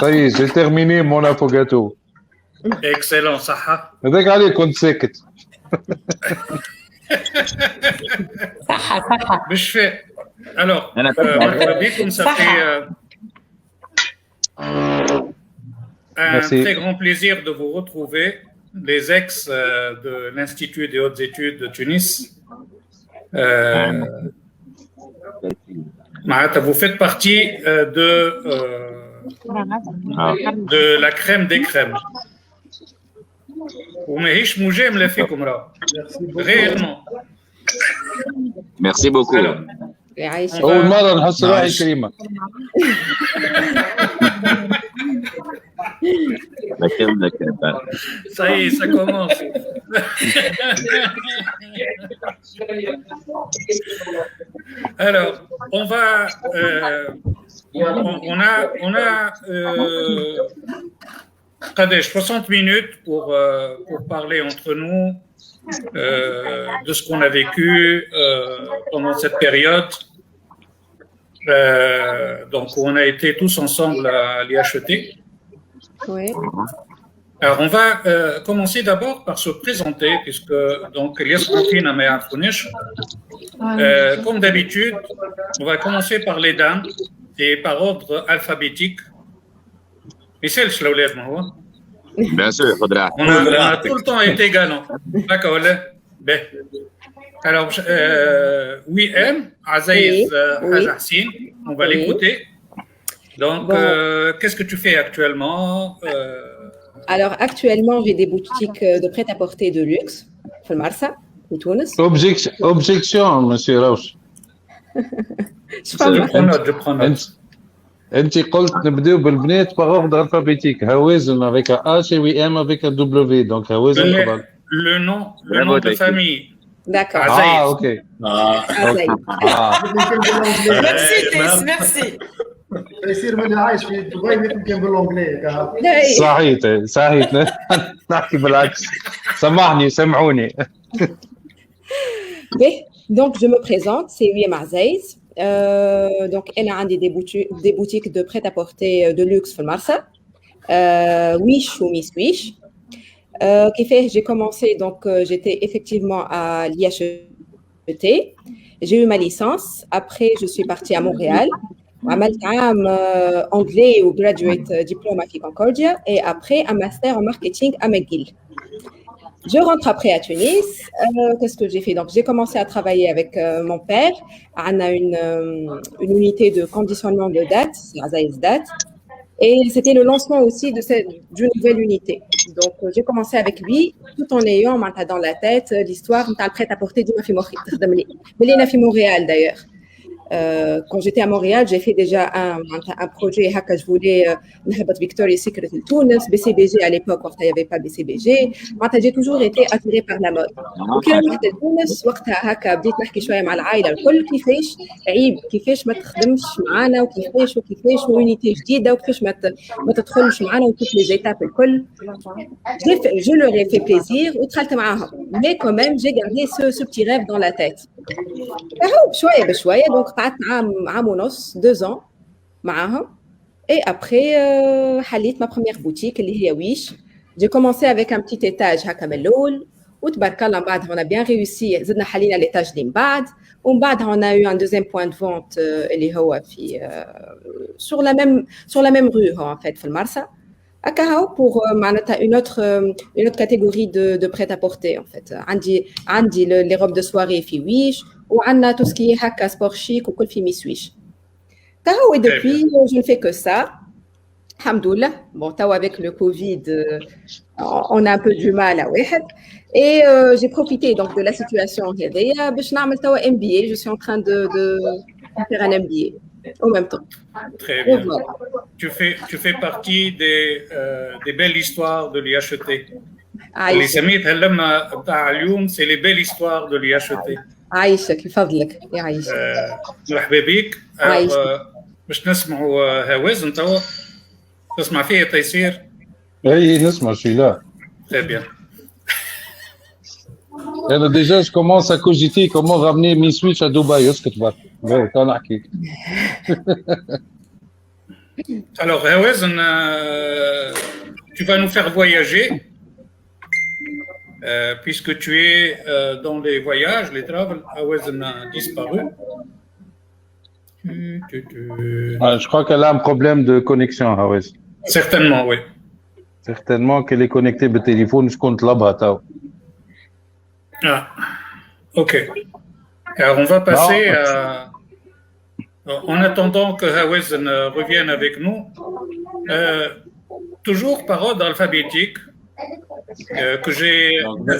Ça y est, j'ai terminé mon affogato. Excellent, Saha. هذاك عليه كنت ساكت. صح. Je fais. Alors, comme ça fait un Merci. très grand plaisir de vous retrouver, les ex de l'Institut des hautes études de Tunis. Vous faites partie de la crème des crèmes. وماهيش مجاملة فيكم راه réellement. Merci beaucoup. Alors, أول مرة نحس روحي كريمة. ça y est, ça commence. Alors, on va, on a 60 minutes pour parler entre nous de ce qu'on a vécu pendant cette période. Donc, on a été tous ensemble à l'IHET. Oui. Alors, on va commencer d'abord par se présenter, puisque donc Elias Koufina ma yarfounish. Comme d'habitude, on va commencer par les dames et par ordre alphabétique. Et c'est le l'awlad ma هو. Bien sûr, faudra. On a tout le temps été galant. D'accord, là. Ben. Alors, oui, M, Azaïs Hassine, on va l'écouter. Donc, qu'est-ce que tu fais actuellement Alors, actuellement, j'ai des boutiques de prêt-à-porter de luxe, في المرسى, في تونس. Objection, monsieur Rauch. Je prends note. أنت قلت نبدأ بالبنات par ordre alphabétique. هوازن avec un H et WM avec un W. Donc, هوازن قبل. Le nom de famille. D'accord. Ah, ok. Azaïs. Merci. يصير من عايش في دبي يمكن بالانجلي صحيح نحكي بالعكس. سامحوني. Donc, je me présente, c'est Wiem Azaïs. Donc, elle a des boutiques de prêt-à-porter de luxe في المرسى. Wish ou Miss Wish. Qui fait, j'ai commencé, donc j'étais effectivement à l'IHET. J'ai eu ma licence. Après, je suis partie à Montréal. عملت عام anglais ou graduate diplôme à Concordia et après un master en marketing à McGill. Je rentre après à Tunis. Qu'est-ce que j'ai fait? Donc, j'ai commencé à travailler avec mon père. On a une unité de conditionnement de date, c'est Azaïs Date. Et c'était le lancement aussi d'une nouvelle unité. Donc, j'ai commencé avec lui, tout en ayant dans la tête l'histoire de prêt-à-porter du Mafi Montréal d'ailleurs. Quand j'étais à Montréal, j'ai fait déjà un projet que je voulais Victoria's Secret de Tunis, BCBG à l'époque, quand il n'y avait pas BCBG. J'ai toujours été attirée par la mode. وكان رحت لتونس وقتها هكا بديت نحكي شويه مع العائله الكل كيفاش عيب كيفاش ما تخدمش معانا وكيفاش يونيتي جديده وكيفاش ما تدخلش معانا وكيف لي زيتاب الكل. Je leur ai fait plaisir ودخلت معاهم. Mais quand même, j'ai gardé ce petit rêve dans la tête. شويه بشويه donc قعدت عام ونص 2 ans معاهم et après حليت ma première boutique اللي هي ويش. J'ai commencé avec un petit étage هكا من الاول وتبارك الله من بعد on a bien réussi زدنا حلينا l'étage اللي من بعد ومن بعد on a eu un deuxième point de vente اللي هو في sur la même rue en fait في المرسى هكا pour معناتها une autre catégorie de prêt-à-porter en fait عندي les robes de soirée في ويش وعندنا tout ce qui est هكا sport chic وكل في ميس ويش. Et depuis, je ne fais que ça. Alhamdoulilah. Bon, avec le Covid, on a un peu du mal à واحد. Et j'ai profité donc de la situation هذيا باش نعمل توا MBA. Je suis en train de faire un MBA en même temps. Très bien. Tu fais partie des belles histoires de l'IHET. اللي سميتها لما بتاع اليوم c'est les belles histoires de l'IHET. عايشك بفضلك يا عايشك. مرحبا بك. باش نسمعوا هوازن توا تسمع فيه تيسير. اي نسمع شي لا. Très bien. انا déjà je commence à cogiter comment ramener mes switch à Dubaï. اسكت بقى. كان احكي. باهي. Donc, je me présente. Donc, je suis Wiem Azaïs. Je suis marocaine. Je suis née à Tunis. Je suis née à Montréal. Je suis née à Paris. Je suis née à Montréal. Je suis née à Dubaï. Donc, voilà. Alors, Hawazen, tu vas nous faire voyager, puisque tu es dans les voyages, les travels. Hawazen a disparu. Je crois qu'elle a un problème de connexion, Hawez. Certainement, oui. Certainement qu'elle est connectée au téléphone, je compte là-bas. Ah, ok. Alors, on va passer à... En attendant que Hawazen revienne avec nous, toujours par ordre alphabétique, que j'ai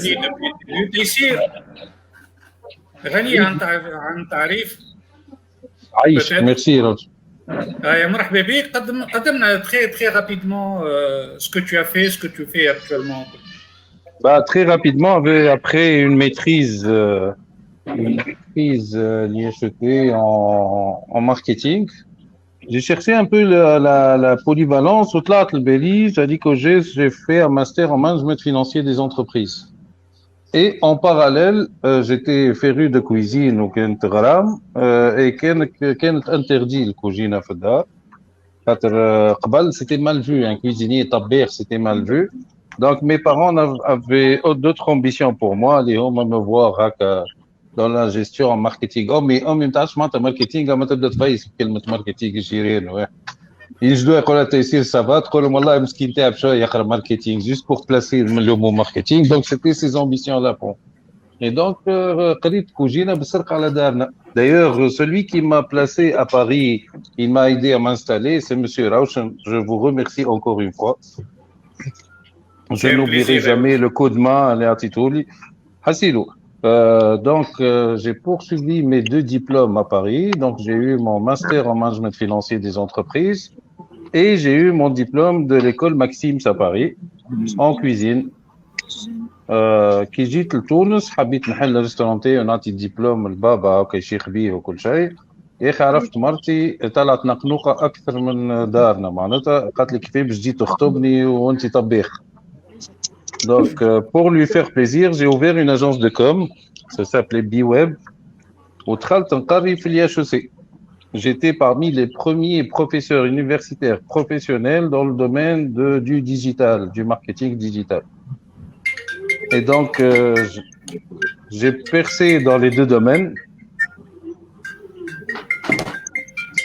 dit depuis le début. Tessir, Rani عن تعريف عايش ميرسي راجل. مرحبا بك. قدمنا très rapidement ce que tu as fait, ce que tu fais actuellement. Très rapidement, après une maîtrise l'IHET en marketing, j'ai cherché un peu la polyvalence. Au-delà de Belize, j'ai dit que j'ai fait un master en management financier des entreprises. Et en parallèle, j'étais féru de cuisine ou كانت غرام et كانت interdit le cuisine في الدار. قبل c'était mal vu, un cuisinier طبيخ c'était mal vu. Donc mes parents avaient d'autres ambitions pour moi, les hommes me voir dans la gestion en marketing. Mais en même temps, je m'entends marketing, ما تبدا تفايس كلمة marketing جيرين ouais. يجدوا يقولوا تيسير سافا تقول لهم والله مسكين تعب شويه يقرا ماركتينغ juste pour placer le mot marketing. Donc c'était ces ambitions là pour. Et donc قريت كوجينه بالسرقه على دارنا. D'ailleurs celui qui m'a placé à Paris, il m'a aidé à m'installer, c'est monsieur Rauschen. Je vous remercie encore une fois. Je n'oublierai jamais le coup de main à Titouli. Hasilou. Donc, j'ai poursuivi mes 2 diplômes à Paris. Donc, j'ai eu mon master en management financier des entreprises et j'ai eu mon diplôme de l'école Maxims à Paris en cuisine. كي جيت لتونس حبيت نحل ريستورانتي ونعطي الدبلوم لبابا وكي شيخ بيه وكل شيء. يا اخي عرفت مرتي طلعت نقنوقه اكثر من دارنا معناتها قالت لي كيفاش باش تجي تخطبني وانت طباخ. Donc, pour lui faire plaisir, j'ai ouvert une agence de com, ça s'appelait BWeb, au Traltenqari filière HEC. J'étais parmi les premiers professeurs universitaires professionnels dans le domaine du digital, du marketing digital. Et donc, j'ai percé dans les 2 domaines.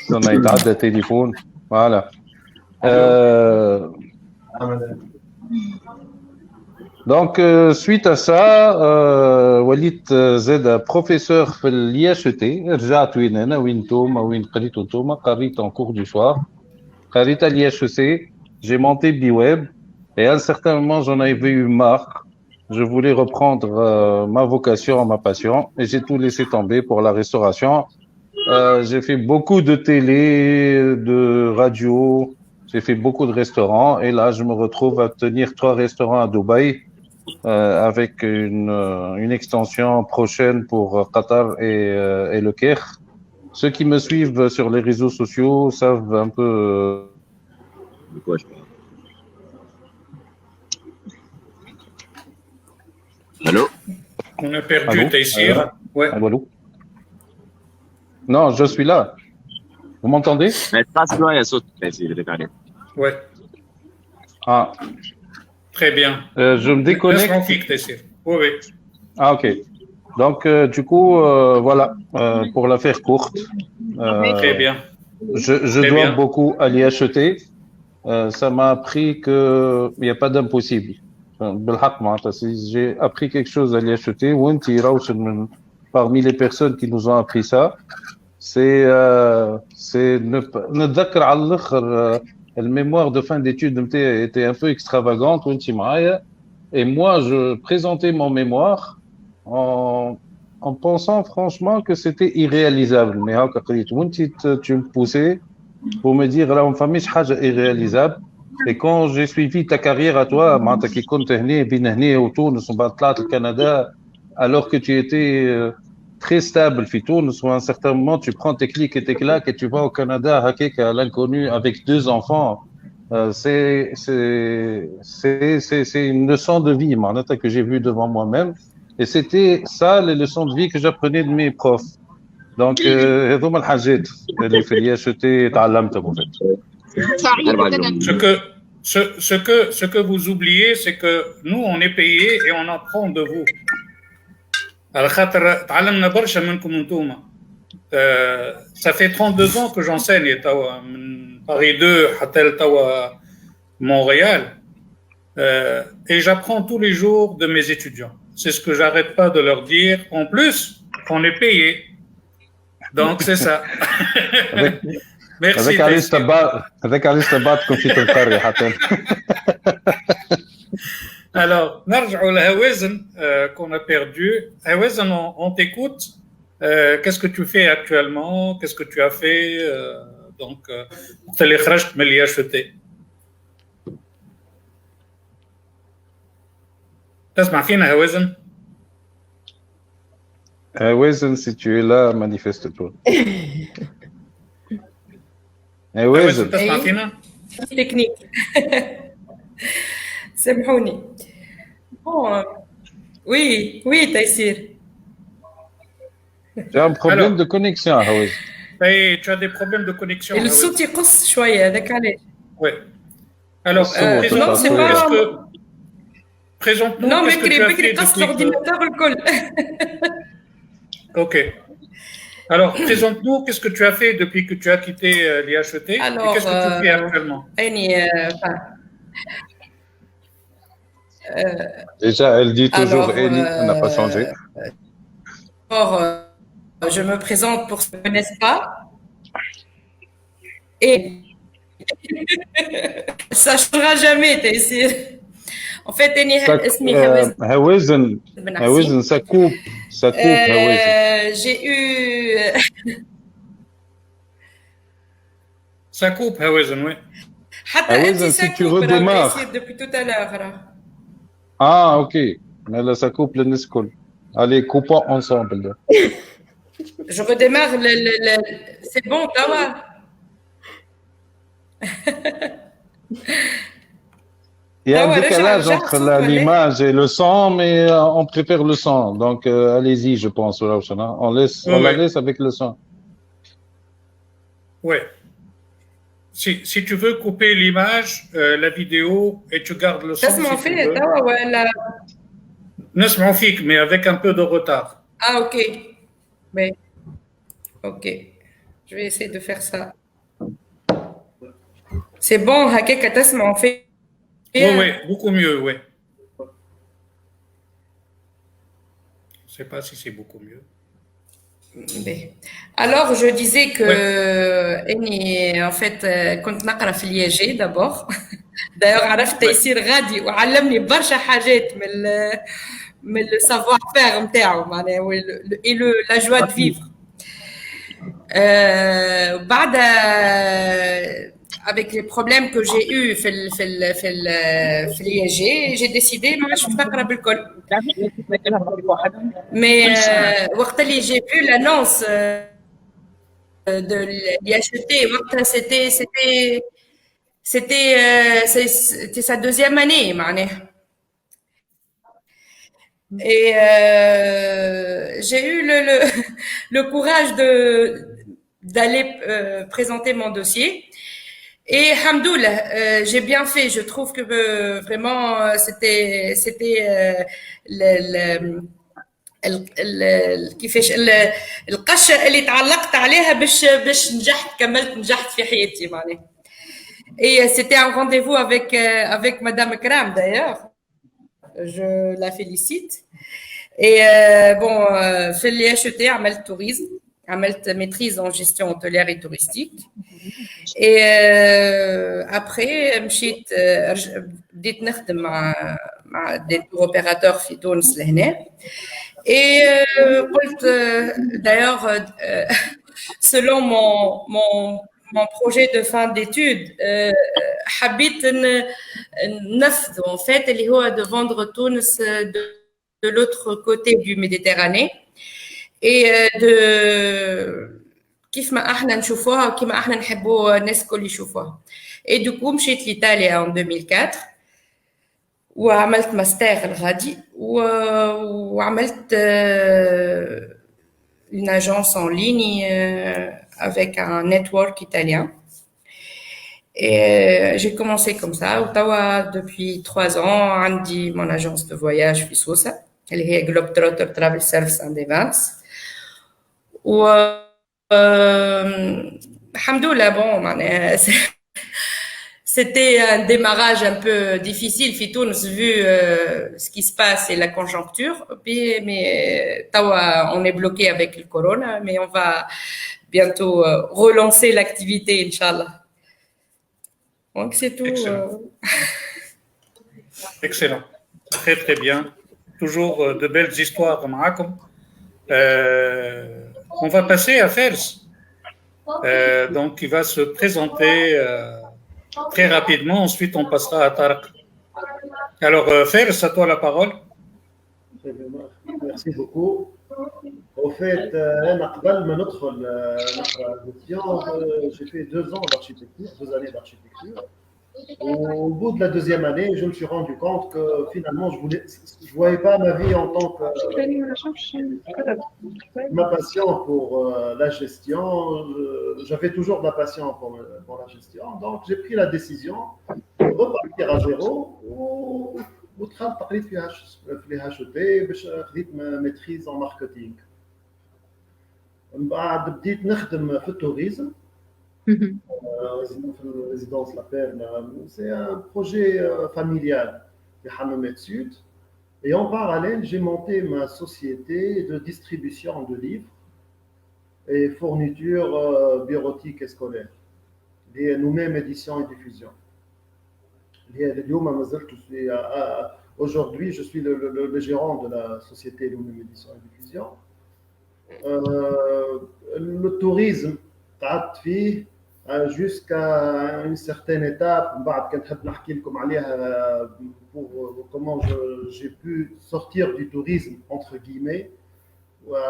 On a été de téléphone, voilà. Donc, suite à ça, Walid Zed, professeur في l'IHET, رجعت وين أنا وين نتوما وين قريتوا نتوما قريت en cours du soir, قريت à l'IHEC, j'ai monté BWeb et à un certain moment j'en avais eu marre, je voulais reprendre ma vocation, ma passion et j'ai tout laissé tomber pour la restauration. J'ai fait beaucoup de télé, de radio, j'ai fait beaucoup de restaurants et là je me retrouve à tenir 3 restaurants à Dubaï. Avec une extension prochaine pour Qatar et le Caire. Ceux qui me suivent sur les réseaux sociaux savent un peu. De quoi je parle? Allô? On a perdu Tessir. Ouais. Allô? Non, je suis là. Vous m'entendez? Mais passe-moi un saut, Tessir, il est allé. Ouais. Ah. Très bien. Je me déconnecte. Oui, oui. Ah, ok. Donc, du coup, voilà, pour la faire courte. Très bien. Je dois beaucoup à l'IHET. Ça m'a appris qu'il n'y a pas d'impossible. J'ai appris quelque chose à l'IHET. Parmi les personnes qui nous ont appris ça, c'est ne ذكر على الآخر. Le mémoire de fin d'études était un peu extravagante, et moi je présentais mon mémoire en pensant franchement que c'était irréalisable. Mais tu me poussais pour me dire là on fait irréalisable. Et quand j'ai suivi ta carrière à toi, qui compte autour de son au Canada, alors que tu étais très stable, à un certain moment, tu prends tes clics et tes claques et tu vas au Canada, à l'inconnu, avec 2 enfants. C'est une leçon de vie, que j'ai vue devant moi-même. Et c'était ça, les leçons de vie que j'apprenais de mes profs. Donc, هذوما الحاجات اللي في الIHET تعلمتهم en fait. Ce que vous oubliez, c'est que nous, on est payé et on apprend de vous. على خاطر تعلمنا برشا منكم انتوما. Ça fait 32 ans que j'enseigne توا من Paris 2 حتى توا Montréal. Et j'apprends tous les jours de mes étudiants. C'est ce que j'arrête pas de leur dire. En plus, on est payé. Donc c'est ça. Merci. هذاك علاش تبعتكم في القرية حتى. Alors, نرجعوا لهوازن qu'on a perdu. Hawazen, on t'écoute. Qu'est-ce que tu fais actuellement? Qu'est-ce que tu as fait? Donc, tu les خرجت من l'IHET. تسمع فينا هوازن؟ هوازن si tu es là manifeste-toi. هوازن تسمع فينا؟ تكنيك. سامحوني. Oui, Taïsir. J'ai un problème de connexion, Hawez. Tu as des problèmes de connexion. Le son يقص شوية هذاك علاش. Oui. Alors, non, c'est pas. Présente-nous. Non, mais بكري قص l'ordinateur الكل. Ok. Alors, présente-nous, qu'est-ce que tu as fait depuis que tu as quitté l'IHET et qu'est-ce que tu fais actuellement? Déjà, elle dit toujours Eni, elle n'a pas changé. Je me présente pour ceux qui ne connaissent pas. Et ça ne changera jamais, Taïsir. En fait, Eni, اسمي هوازن ça coupe هوازن. J'ai eu. Ça coupe, Hawazin, oui. Hawazin, si tu redémarres. Depuis tout à l'heure. Ah, ok. Mais là, ça coupe le Nescol. Allez, coupons ensemble. Là. Je redémarre. C'est bon, Tawa. Il y a un décalage entre l'image et le son, mais on préfère le son. Donc, allez-y, je pense. On la laisse avec le son. Oui. Si tu veux couper l'image, la vidéo, et tu gardes le son. نسمعوا فيك, mais avec un peu de retard. Ah, ok. Mais, ok. Je vais essayer de faire ça. C'est bon, Hakeka تسمعوا فيك. Oui, beaucoup mieux, oui. Je ne sais pas si c'est beaucoup mieux. Alors, je disais que, en fait, كنت نقرا في الياجي d'abord. D'ailleurs, عرفت تيسير غادي وعلمني برشا حاجات من le savoir-faire نتاعو معناها et la joie de vivre. بعد avec les problèmes que j'ai eu في l'IAG, j'ai décidé ما عادش نقرا بالكل. Mais وقت اللي j'ai vu l'annonce de l'IHET, c'était sa deuxième année معناها. Et j'ai eu le courage d'aller présenter mon dossier. Et hamdoullah, j'ai bien fait. Je trouve que vraiment c'était كيفاش القشه اللي تعلقت عليها باش نجحت في حياتي معناها. Et c'était un rendez-vous avec Madame Kram d'ailleurs. Je la félicite. Et bon, في l'IHET عملت tourisme, عملت maîtrise en gestion hôtelière et touristique. Et après بديت نخدم مع des tour opérateurs في تونس لهنا. Et قلت d'ailleurs selon mon projet de fin d'études, حبيت نفذ en fait اللي هو de vendre تونس de l'autre côté du Méditerranée et de كيف ما احنا نشوفوها وكيما احنا نحبوا الناس الكل يشوفوها. Et du coup مشيت لإيطاليا en 2004 وعملت ماستر الغادي وعملت une agence en ligne avec un network italien. Et j'ai commencé comme ça. Ottawa, depuis 3 ans, on dit mon agence de voyage في سوسة اللي هي Globetrotter Travel Service and Events. و alhamdoulilah, bon, معناها c'était un démarrage un peu difficile في تونس vu ce qui se passe et la conjoncture. Mais tawa, on est bloqué avec le corona, mais on va bientôt relancer l'activité, Inch'Allah. Donc c'est tout. Excellent. Très très bien. Toujours de belles histoires معاكم. On va passer à Fers. Donc il va se présenter très rapidement. Ensuite on passera à Tarek. Alors Fers, à toi la parole. Merci beaucoup. Au fait, قبل ما ندخل نقرا الجيستيون, j'ai fait 2 ans d'architecture, 2 années d'architecture. Au bout de la 2e année, je me suis rendu compte que finalement, je voyais pas ma vie en tant que ma passion pour la gestion. J'avais toujours de la passion pour la gestion, donc j'ai pris la décision de repartir à zéro. ودخلت قريت في HET باش خديت ماتريز en marketing. من بعد بديت نخدم في التوريزم في résidence La Perle. C'est un projet familial de Hammamet Sud. Et en parallèle, j'ai monté ma société de distribution de livres et fournitures bureautiques et scolaires. Les nous-mêmes édition et diffusion. Aujourd'hui, je suis le gérant de la société nous-mêmes édition et diffusion. Le tourisme, jusqu'à une certaine étape, pour comment j'ai pu sortir du tourisme, entre guillemets,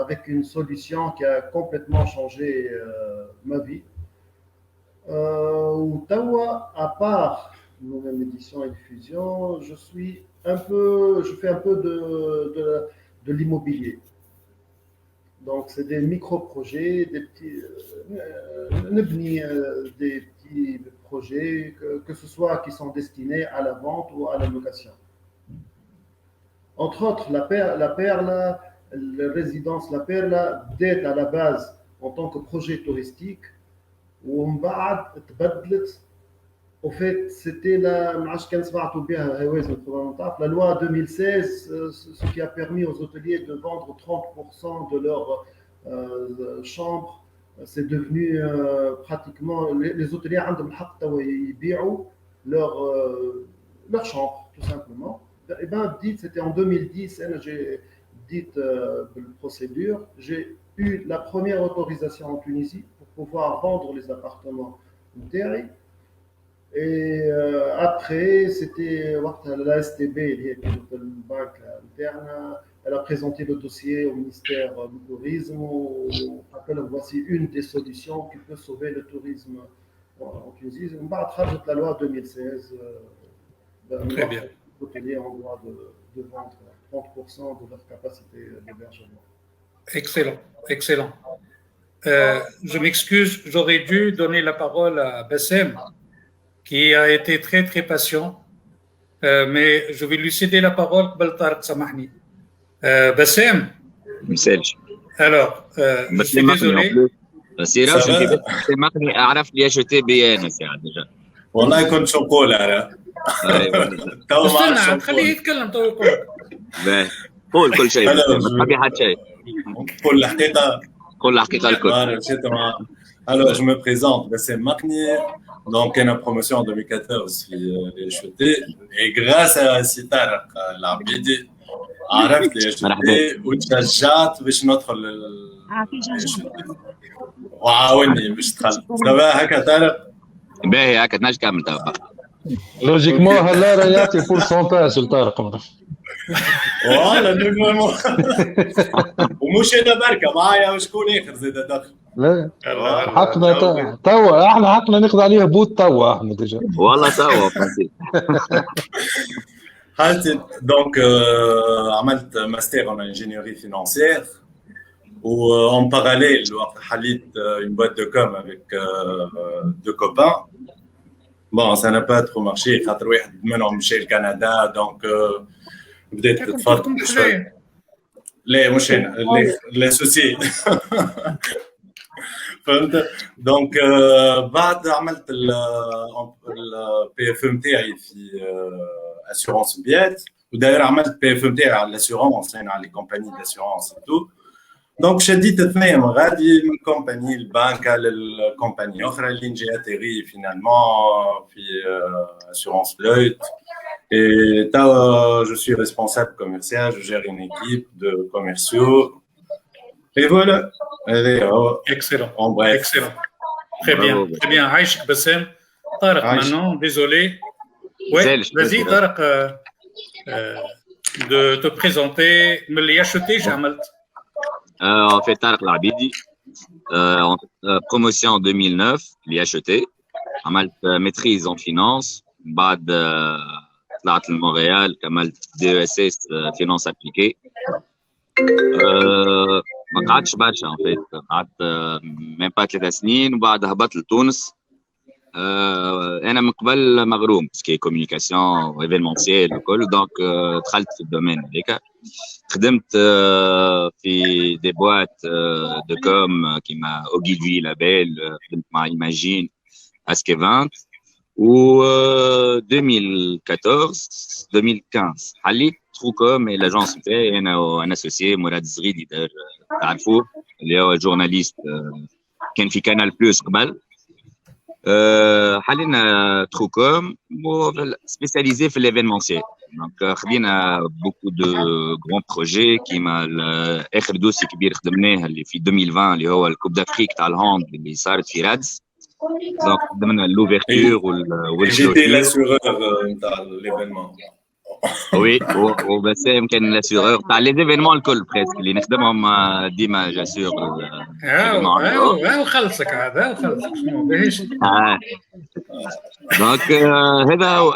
avec une solution qui a complètement changé ma vie. À part nous-mêmes édition et diffusion, je fais un peu de l'immobilier. Donc, c'est des micro-projets, des petits projets, que ce soit qui sont destinés à la vente ou à la location. Entre autres, la Perle, la résidence La Perle, d'être à la base en tant que projet touristique, où on va au fait, c'était la loi 2016, ce qui a permis aux hôteliers de vendre 30% de leurs chambres. C'est devenu pratiquement, les hôteliers ont leur chambre, tout simplement. Et bien, c'était en 2010, j'ai dit procédure, j'ai eu la première autorisation en Tunisie pour pouvoir vendre les appartements terri. Et après, c'était la STB, la banque interne, elle a présenté le dossier au ministère du Tourisme. Voici une des solutions qui peut sauver le tourisme en Tunisie. On va attraper la loi 2016. Très bien. Les hôteliers ont le droit de vendre 30% de leur capacité d'hébergement. Excellent, excellent. Je m'excuse, j'aurais dû donner la parole à Bassem, qui a été très très patient, mais je vais lui céder la parole. Samahni. Bassem. Alors, je suis désolé. سامحني اعرف لي جوتي بيان déjà. والله كنت شو نقول انا. استنى خليه يتكلم تو يقول. قول كل شيء ما تخبي حد شيء. قول الحقيقه. قول الحقيقه الكل. Alors je me présente, Bassem Makni. Donc, une promotion en 2014 في الHET. Et grâce à Sitar Labidi, عرفت الHET وتشجعت باش ندخل وعاوني باش دخلت. تبع هكا طارق. باهي هكا تنجم تكمل توا. لوجيكمون هلا راه يعطي بورسونتاج لطارق. فوالا نورمالمون. ومش انا بركه معايا وشكون اخر زاد دخل. لا حقنا توا احنا حقنا ناخذ عليه بوت توا احنا ديجا والله توا فرنسي. Donc عملت ماستر en ingénierie financière ou en parallèle حليت une boîte de com avec 2 copains Bon, ça n'a pas trop marché. خاطر واحد منهم مشى لكندا دونك بدات تتفرج شويه. لا مش هنا لي سوسي. فهمت. دونك بعد عملت البي اف ام تاعي في اسيورونس بيات وداير عملت بي اف ام تاعي على الاسيورونس يعني على لي كومباني داسيورونس تو. دونك شديت اثنين غادي من كومباني البنكه للكومباني اخرى اللي نجي اتيري فينالمون في اسيورونس لويت. Et je suis responsable commercial, je gère une équipe de commerciaux. Et voilà. Excellent. En bref. Excellent. Très bien. Très bien. Aïchik Bassem. Tarek maintenant, désolé. Ouais, vas-y Tarek, de te présenter. Me l'ai acheté, j'ai عملت. En fait, Tarek Labidi, promotion en 2009, l'IHET, عملت maîtrise en finance, بعد طلعت لمونريال كملت DESS finance appliquée. ما قعدتش برشا en fait، قعدت même pas 3 سنين وبعد هبطت لتونس. انا من قبل مغروم سكي كوميونيكاسيون ايفينمونسيال وكل، دونك دخلت في الدومين هذاك. خدمت في دي بوات دو كوم كيما اوغيلفي لابيل، خدمت مع ايماجين اسكي 20 و 2014 2015 حليت تروكوم لاجونس نتاعي انا وانا اسوسيي مراد الزغيدي تعرفوه اللي هو جورناليست كان في كانال بلوس قبل. حاليا تروكوم spécialisé في l'événementiel. Donc خدينا beaucoup de grands projets كيما اخر دوسي كبير خدمناه اللي في 2020 اللي هو الكوب دافريك تاع الهاند اللي صارت في رادز. دونك خدمنا لوفيرتور والكلوتور. J'étais l'assureur تاع l'événement. وي وبسام كان لاسيغور تاع لي زيفينمون الكل بريسك اللي نخدمهم ديما جاسور. وخلصك هذا وخلصك شنو باهيش. دونك هذا هو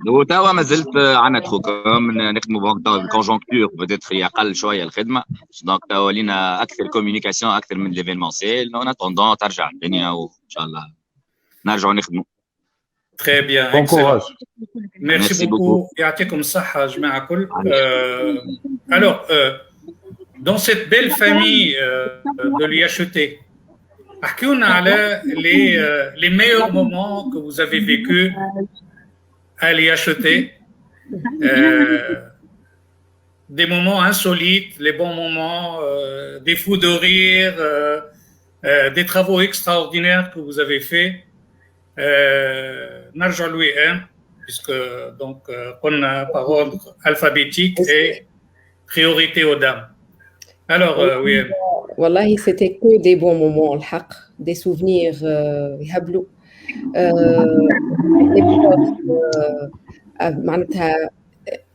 وتوا ما زلت عندنا تروكوم نخدموا بالكونجونكتور بدات هي اقل شويه الخدمه. دونك توا لينا اكثر كوميونيكاسيون اكثر من ليفينمونسيال. اون اتوندون ترجع الدنيا وان شاء الله نرجعوا نخدموا. Très bien. Bon courage. Merci beaucoup. يعطيكم الصحة جماعة كل. Alors, dans cette belle famille de l'IHET, احكيونا على les meilleurs moments que vous avez vécu à l'IHET. Des moments insolites, les bons moments, des fous de rire, des travaux extraordinaires que vous avez faits. نرجع لوي ان puisque donc قلنا par ordre alphabétique et priorité aux dames. Alors oui. والله c'était que des bons moments الحق، des souvenirs يهبلوا. معناتها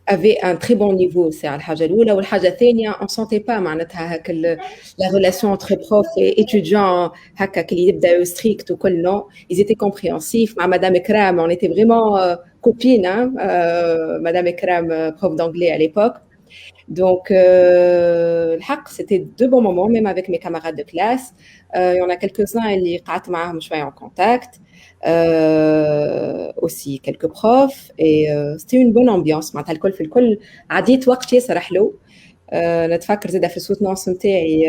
avait un très bon niveau, c'est الحاجة الأولى. والحاجة الثانية on sentait pas معناتها هاك la relation entre prof et étudiant هاكا اللي يبدأوا strict وكل non, ils étaient compréhensifs. مع Madame Ekram on était vraiment copines, hein, Madame Ekram prof d'anglais à l'époque. Donc الحق c'était deux bons moments même avec mes camarades de classe. Il y en a quelques-uns اللي قعدت معاهم شوية en contact. aussi quelques profs et c'était une bonne ambiance معناتها الكل في الكل. عديت وقت ياسر حلو. نتفكر زاده في السوتنانس نتاعي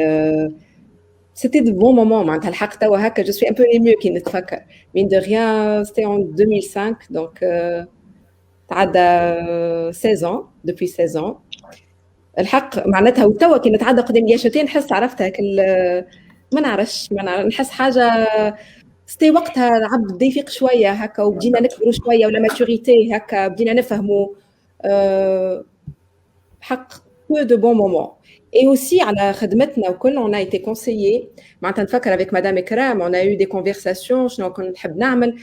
c'était de bons moments معناتها الحق توا هكا je suis un peu émue كي نتفكر. mine de rien c'était en 2005 donc تعدى 16 ans depuis 16 ans الحق معناتها. وتوا كي نتعدى قدام الياشتين نحس عرفتها ما نعرفش نحس حاجه ستي وقتها العبد بدا يفيق شويه هكا وبدينا نكبروا شويه ولا ماتوريتي هكا بدينا نفهموا حق peu de bons moments. Et aussi على خدمتنا وكل on a été conseillé معناتها نفكر avec Madame Ekram on a eu des conversations شنو كنت نحب نعمل.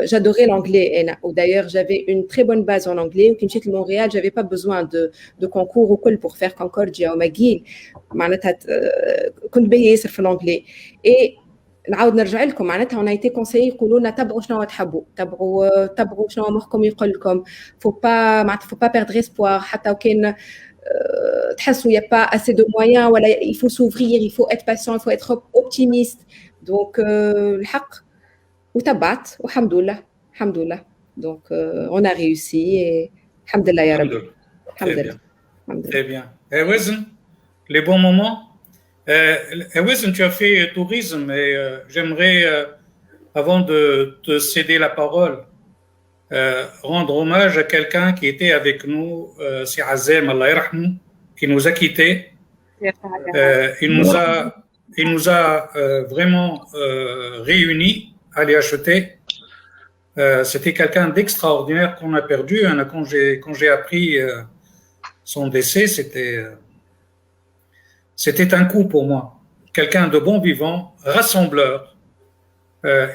j'adorais l'anglais انا d'ailleurs j'avais une très bonne base en anglais وكي مشيت لمونريال j'avais pas besoin de concours وكل pour faire Concordia ou McGill معناتها كنت باهي ياسر في l'anglais. et نعاود نرجع لكم معناتها on a été conseillé يقولوا لنا تبعوا شنو تحبوا تبعوا شنو مخكم يقول لكم faut pas معناتها faut pas perdre espoir حتى وكان تحسوا y a pas assez de moyens ولا il faut s'ouvrir il faut être patient il faut être optimiste. donc الحق وتبعت والحمد لله alhamdoulilah. Donc on a réussi et alhamdoulilah ya rabbi. Alhamdoulilah. Très bien. Et Wezen, les bons moments. Wezen, tu as fait tourisme et j'aimerais, avant de te céder la parole, rendre hommage à quelqu'un qui était avec nous, c'est Azem, Allah yarhamou, qui nous a quittés. Il nous a vraiment réunis à l'IHET. C'était quelqu'un d'extraordinaire qu'on a perdu. Quand j'ai appris son décès, c'était un coup pour moi. Quelqu'un de bon vivant, rassembleur.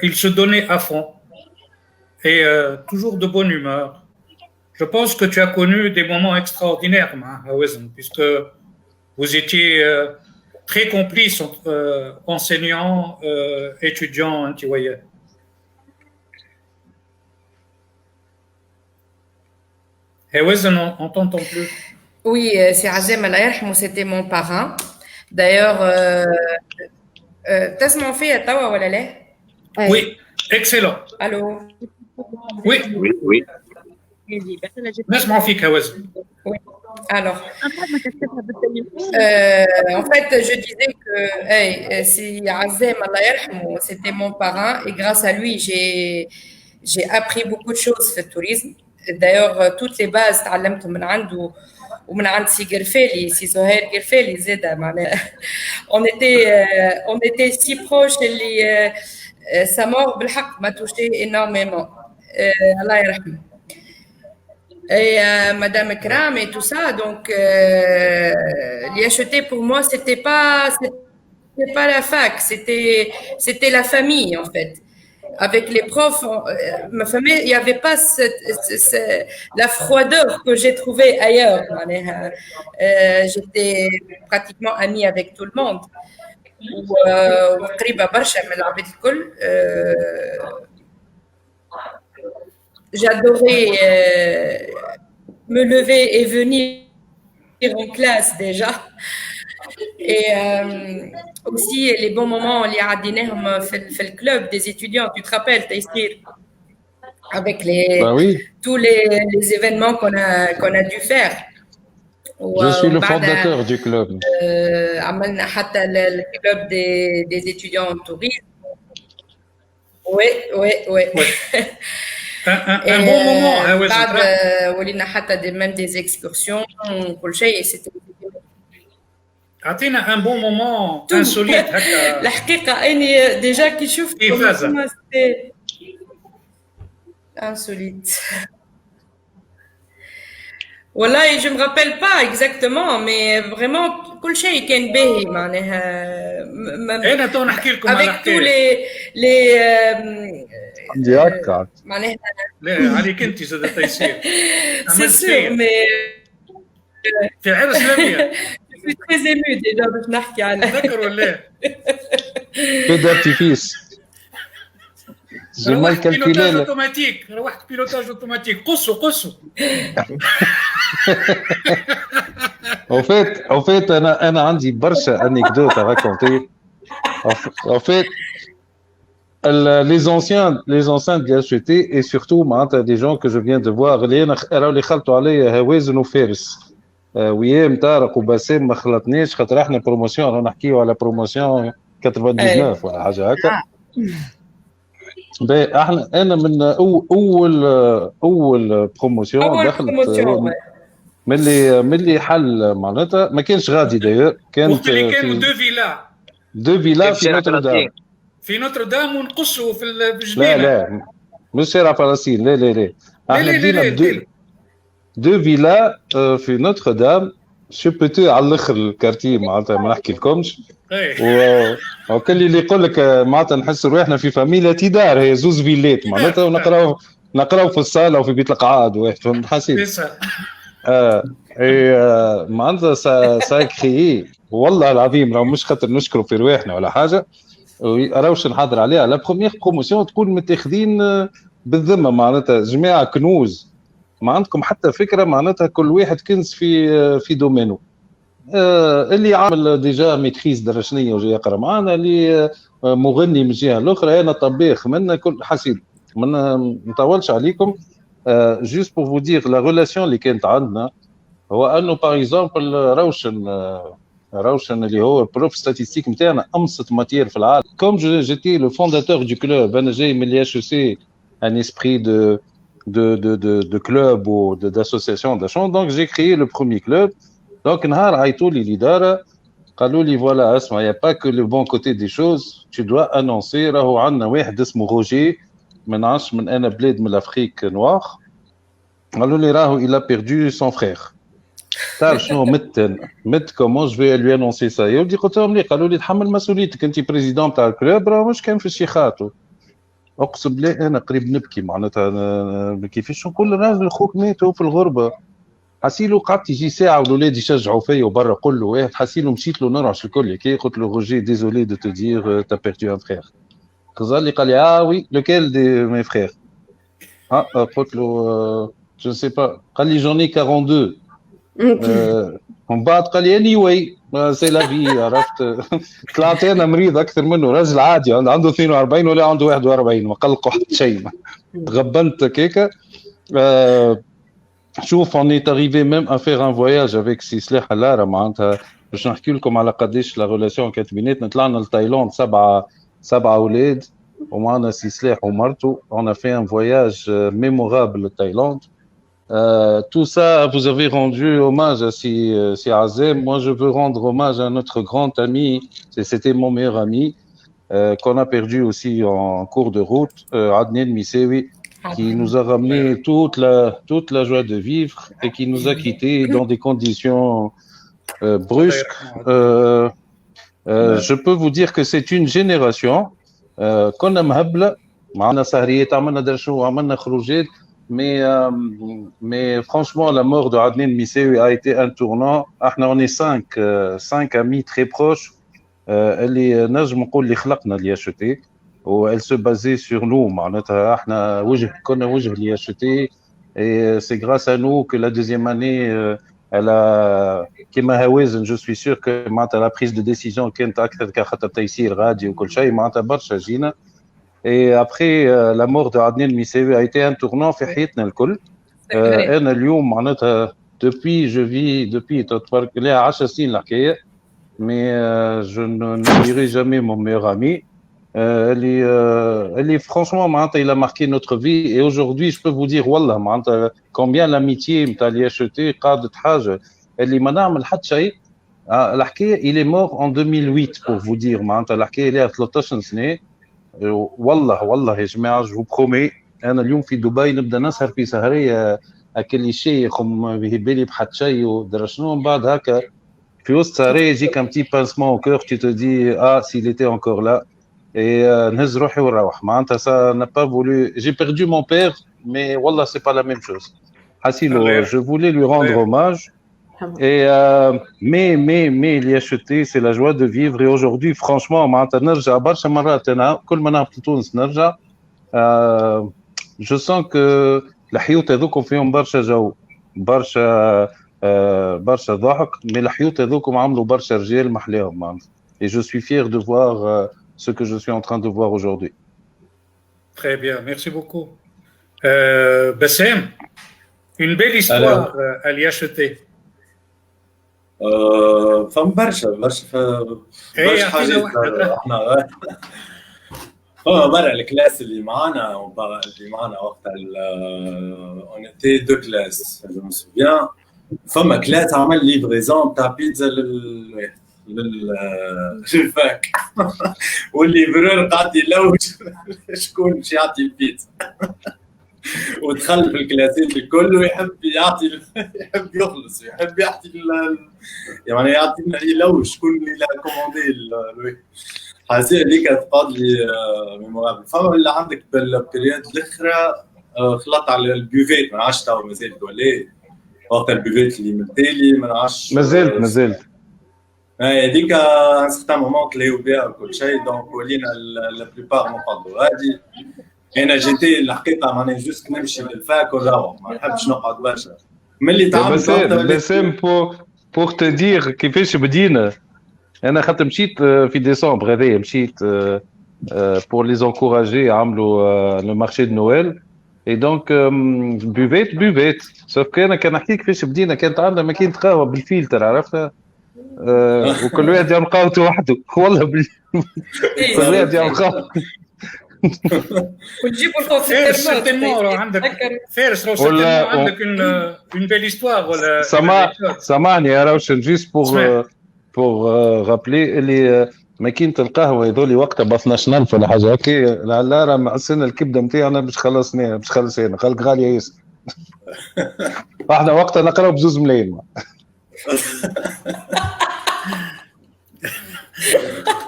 Il se donnait à fond et toujours de bonne humeur. Je pense que tu as connu des moments extraordinaires, Wezen, puisque vous étiez très complices, enseignants, étudiants, tu voyais. Et Wezen, on t'entend plus. Oui, c'est Azem Allah yarhamou, c'était mon parrain. D'ailleurs, تسمعوا فيا توا ولا لا؟ Oui, excellent. Allô? Oui, oui. نسمع فيك يا وزن. Oui. Alors, en fait, je disais que c'est Azem Allah yarhamou, c'était mon parrain et grâce à lui, j'ai appris beaucoup de choses sur le tourisme. D'ailleurs, toutes les bases تعلمتهم من عنده ومن عند سي قرفالي سي زهير قرفالي زاده معناها on était si proches اللي sa mort بالحق m'a touché énormément. Allah yarhamou. Et Madame Kram et tout ça, donc l'IHET pour moi c'était pas la fac, c'était la famille en fait. Avec les profs, ma famille, il n'y avait pas la froideur que j'ai trouvée ailleurs. J'étais pratiquement amie avec tout le monde. J'adorais me lever et venir en classe déjà. Et aussi les bons moments اللي عديناهم في الكلوب des étudiants, tu te rappelles Taïsir, avec tous les événements qu'on a dû faire. Je suis le fondateur du club. عملنا حتى le club des étudiants en tourisme. Oui. Un bon moment. بعد ولينا حتى même des excursions كل شيء c'était أعطينا un bon moment insolite هكا. الحقيقة أني ديجا كي شفت c'était insolite. والله je me rappelle pas exactement mais vraiment كل شيء كان باهي معناها. أنا تو نحكي لكم على avec tous les عندي هكا معناها. لا عليك أنت زاد تيسير. C'est sûr mais في عرس لمية. Je suis très émue déjà باش نحكي عنها. تذكر ولا؟ Peu d'artifice. J'ai mal calculé. Pilotage automatique. روحت pilotage automatique. قصوا. En fait, أنا عندي برشا anecdotes à raconter. En fait, les anciens de l'HET et surtout des gens que je viens de voir اللي خلطوا عليا هوازن وفارس. ويام طارق وباسم ما خلطناش خاطر احنا بروموسيون رانا نحكيو على بروموسيون 99 ولا حاجه هكا. احنا انا من اول بروموسيون دخلت ملي حل معناتها ما كانش غادي داير كانت كانوا دو فيلا في نوتردام ونقصوا في الجبينه. لا مش شارع فلسطين لا احنا بدينا دو فيلا في نوتردام شبتو على الاخر الكارتيه معناتها ما نحكي لكمش. وكل اللي يقول لك معناتها نحس روحنا في فاميليا تدار هي زوز فيلات معناتها ونقراو في الصاله وفي بيت القعاد واحد فهمت حسيت. معناتها سا كريي والله العظيم راه مش خاطر نشكروا في رواحنا ولا حاجه راوش نحضر عليها لا بروميير بروموسيون تكون متاخذين بالذمه معناتها جماعه كنوز ما عندكم حتى فكره معناتها كل واحد كنز في دومينو. اللي عامل ديجا ميتريز درشنيه وجاي يقرا معنا اللي مغني من الجهه الاخرى انا طباخ منا كل حسيت ما نطولش عليكم. Juste pour vous dire la relation اللي كانت عندنا هو انه باغ اكزومبل روشن اللي هو البروف ستاتيستيك نتاعنا امسط ماتير في العالم. كوم جيتي لو فونداتور دو كلوب، انا جاي من الاتش او سي ان اسبري de club ou d'association d'achat, donc j'ai créé le premier club. Donc نهار عيطوا لي الاداره قالوا لي فوالا اسمع يا با كو لو بون كوتي دي شوز تو دوا انونسي راهو عندنا واحد اسمه روجي من عاش من انا بلاد من الافريك نوار. قالوا لي راهو il a perdu son frère. تعرف شنو مت كومون جو في لوي انونسي سا. يودي قلت لهم لي قالوا لي تحمل مسؤوليتك انت بريزيدون تاع الكلوب، راه مش كان في الشيخات. اقسم بالله انا قريب نبكي معناتها كيفاش نقول راجل خوك ماتوا في الغربه. حسيلو قعدت يجي ساعه والولاد يشجعوا فيا وبرا قول له واحد حسيلو مشيت له نرعش الكل كي قلت له روجي ديزولي دو تو دير تا بيردو ان فرير. خزر لي قال لي وي لوكيل دي مي فرير. قلت له جو سي با. قال لي جوني 42. من بعد قال لي اني واي سي لا في. عرفت طلعت انا مريض اكثر منه، راجل عادي عنده 42 ولا عنده 41 ما قلقوا حتى شيء. غبنت كيكا. شوف on est arrivé même à faire un voyage avec سي سلاح حلارة معناتها باش نحكي لكم على قداش لا ريلاسيون كانت بيناتنا. طلعنا لتايلاند سبعة اولاد ومعنا سي سلاح ومرته. on a fait un voyage mémorable لتايلاند. Tout ça, vous avez rendu hommage à si Azem. Moi, je veux rendre hommage à notre grand ami. C'était mon meilleur ami qu'on a perdu aussi en cours de route, Adnan Missewi, qui nous a ramené toute la joie de vivre et qui nous a quittés dans des conditions brusques. Je peux vous dire que c'est une génération qu'on a مهبلة معنا سهريات عملنا درشو عملنا خروجات. Mais franchement, la mort de Adnan Missewi a été un tournant. On est cinq amis très proches. اللي نجم نقول اللي خلقنا الياشتي و elle se basait sur nous. معناتها احنا كنا وجه الياشتي et c'est grâce à nous que la deuxième année elle a كما هوازن. je suis sûr que معناتها la prise de décision كانت اكثر كخاطر تيسير غادي وكل شيء معناتها برشا جينا. Et après, la mort de Adnan Missewi a été un tournant في حياتنا الكل. أنا اليوم معناتها depuis تبارك الله 10 سنين الحكاية. Mais je n'oublierai jamais mon meilleur ami. Elle est franchement معناتها il a marqué notre vie. Et aujourd'hui, je peux vous dire والله معناتها combien l'amitié نتاع الياشتي قادت حاجة اللي ما نعمل حتى شيء. الحكاية il est mort en 2008 pour vous dire معناتها الحكاية لها 13 سنة. والله يا جماعه جو برومي انا اليوم في دبي نبدا نسهر في سهريه اكل شيخ ما به بالي بحد شيء ودرا شنو. من بعد هكا في وسط سهريه يجيك ان بتي بانسمون او كور تي تو دي سيل ايتي انكور لا اي نهز روحي ونروح. معناتها سا نا با فولو جي بيردو مون بير مي والله سي با لا ميم شوز. حسيلو جو فولي لوي روندر hommage. Et mais l'IHT c'est la joie de vivre. Et aujourd'hui franchement معناتها نرجع برشا مرات انا كل ما نهبط لتونس نرجع. je sens que الحيوت هذوكم فيهم برشا جو برشا ضحك. mais الحيوت هذوكم عملوا برشا رجال محلاهم معناتها. et je suis fier de voir ce que je suis en train de voir aujourd'hui. Très bien, merci beaucoup. Bassem, une belle histoire à l'IHT. فهم برشا حاجات احنا برا الكلاس اللي معانا وقت اون ايتي دو كلاس جو مي سوفيان. فما كلاس عمل ليفريزون تاع بيتزا للفاك والليفرور قاعد يلوج شكون باش يعطي البيتزا ودخل في الكلاسات الكل ويحب يحب يخلص ويحب يعطي يعني يعطينا يلوش شكون اللي لا كوموندي حاسه هذيك تقعد لي ميمورابل. فما اللي عندك بالبريود الاخرى خلط على البيوفيت ما عادش تو مازال ولا وقت البيوفيت اللي من تالي ما عادش مازال هذيك ان سيغتان مومون تلاقيو بها وكل شيء. دونك ولينا لا بليبار نقعدوا غادي. انا جيتي الحقيقه ماني جوست نمشي للفاك ونروح ما نحبش نقعد برشا ملي تعمل بسام بور te dire كيفاش بدينا. انا خاطر مشيت في ديسمبر هذايا مشيت pour les encourager à le marché de Noël. Et donc, buvette. Sauf que أنا كان نحكيك كيفاش بدينا كانت عندنا ماكينة قهوة بالفلتر عرفتها وكل واحد يعمل قهوته وحده والله كل واحد يعمل قهوة ونجيبوا الكونسيرتيرمون عندك فارس عندك une belle histoire ولا سامعني يا روشن جيست pour rappeler اللي ماكينة القهوة يذولي وقتها ب 12,000 ولا حاجة هكي لا راه معسلنا الكبدة نتاعنا باش خلصنا خلق غالية ياسر احنا وقتها نقراو ب2 ملايين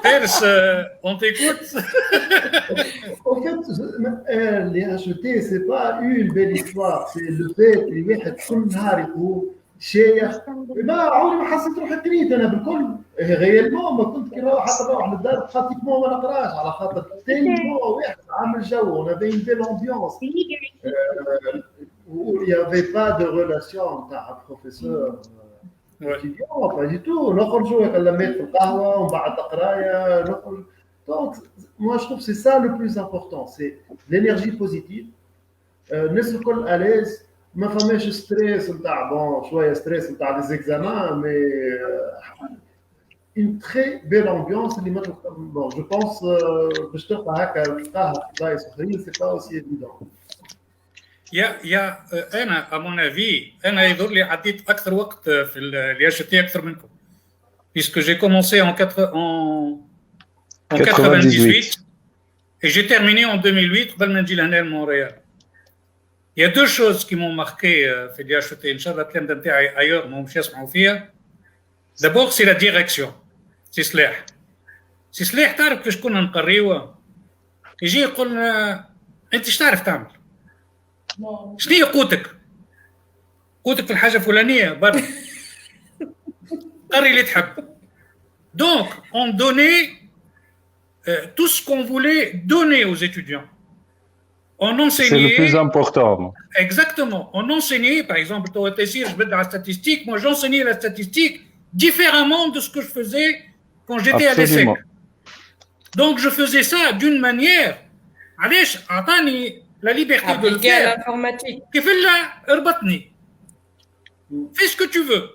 Pers, on t'écoute. En fait, les acheter, c'est pas une belle histoire, c'est le fait اللي واحد كل نهار يقول شايخ ما عمري ما حسيت روحي قريت انا بالكل غيالمون ما كنت كي نروح حتى نروح للدار براتيكمون ما نقراش على خاطر تيلمون واحد عامل جو on avait une belle ambiance où il n'y avait pas de relation entre un professeur étudiant pas du tout نخرجوا كلمات في القهوه ومن بعد قرايه نخرج donc moi je trouve c'est ça le plus important c'est l'énergie positive الناس الكل à l'aise ما فماش ستريس نتاع بون شويه ستريس نتاع لي زيكزامان مي une très belle ambiance اللي bon je pense باش تلقى هكا تلقاها في بلايص اخرين c'est pas aussi évident يا انا à mon avis انا يظهر لي عديت اكثر وقت في اللي اشتي اكثر منكم puisque j'ai commencé en 98 et j'ai terminé en 2008 قبل ما نجي لهنا لمونريال. Il y a deux choses qui m'ont marqué في اللي اشتي ان شاء الله الكلام نتاعي ailleurs ما همش يسمعوا فيها. D'abord c'est la direction. سي سلاح تعرف كيفاش كنا نقريوه يجي يقول لنا انت ايش تعرف تعمل؟ شنو هي قوتك في الحاجه الفلانيه برا قري اللي تحب. Donc on donnait tout ce qu'on voulait donner aux étudiants. On enseignait. C'est le plus important. Exactement. On enseignait, par exemple, toi Tessir, je vais dans la statistique. Moi, j'enseignais la statistique différemment de ce que je faisais quand j'étais à l'ESSEC. Donc je faisais ça d'une manière. علاش عطاني la liberté de le faire. كيف لا اربطني. Fais ce que tu veux.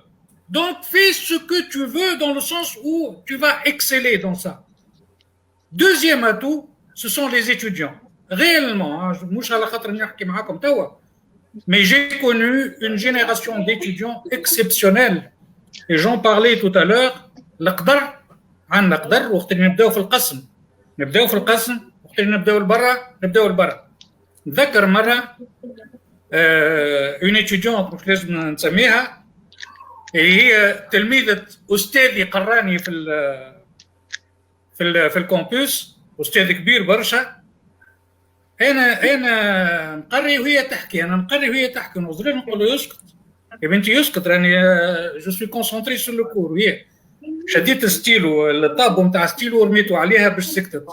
Donc fais ce que tu veux dans le sens où tu vas exceller dans ça. Deuxième atout, ce sont les étudiants. Réellement, مش على خاطر نحكي معاكم توا, mais j'ai connu une génération d'étudiants exceptionnels. Et j'en parlais tout à l'heure. القدر عندنا قدر وقت اللي نبداو في القسم وقت اللي نبداو لبرا. نذكر مرة une étudiante مش لازم نسميها اللي هي تلميذة أستاذي قراني في الكامبوس, أستاذ كبير برشا. أنا نقري وهي تحكي, نوصل نقول له يسكت يا بنتي يسكت, راني جو سوي كونسونطري سور لو كور. وهي شديت ستيلو الطابو نتاع ستيلو ورميته عليها باش سكتت.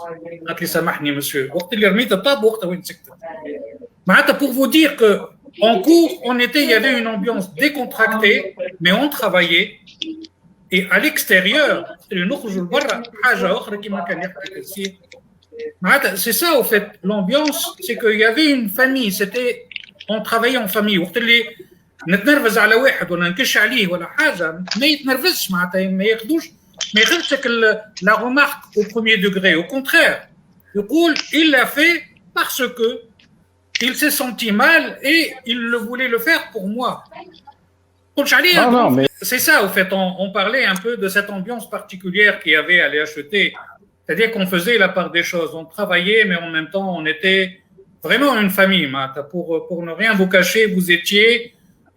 قالت لي سامحني مسيو, وقت اللي رميت الطابو وقتها وين سكتت. معناتها pour vous dire que en cours il y avait une ambiance décontractée mais on travaillait. Et à l'extérieur اللي نخرجوا لبرا حاجه اخرى كما كان يحكي السي. معناتها c'est ça au fait l'ambiance, c'est qu'il y avait une famille, c'était on travaillait en famille. وقت اللي نتنرفز على واحد ولا نكش عليه ولا حاجه ما يتنرفزش, معناتها ما ياخذش la remarque au premier degré. Au contraire, يقول il l'a fait parce que il s'est senti mal et il le voulait le faire pour moi. C'est ça au fait, on parlait un peu de cette ambiance particulière qu'il y avait à l'EHET. C'est-à-dire qu'on faisait la part des choses, on travaillait mais en même temps on était vraiment une famille. Pour ne rien vous cacher, vous étiez.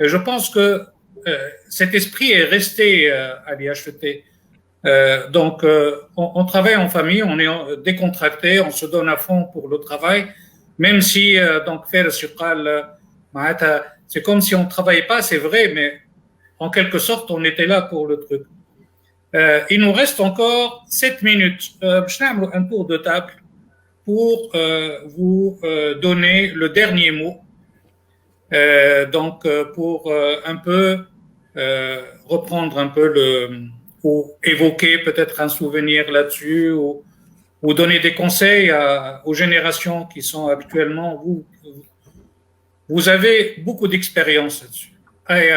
Et je pense que cet esprit est resté à l'IHET. Donc, on travaille en famille, on est décontracté, on se donne à fond pour le travail, même si, donc, faire ce c'est comme si on ne travaillait pas, c'est vrai, mais en quelque sorte, on était là pour le truc. Il nous reste encore 7 minutes. Je vais faire un tour de table pour vous donner le dernier mot. Donc, pour un peu reprendre un peu ou évoquer peut-être un souvenir là-dessus ou donner des conseils aux générations qui sont actuellement. Vous avez beaucoup d'expérience là-dessus. Et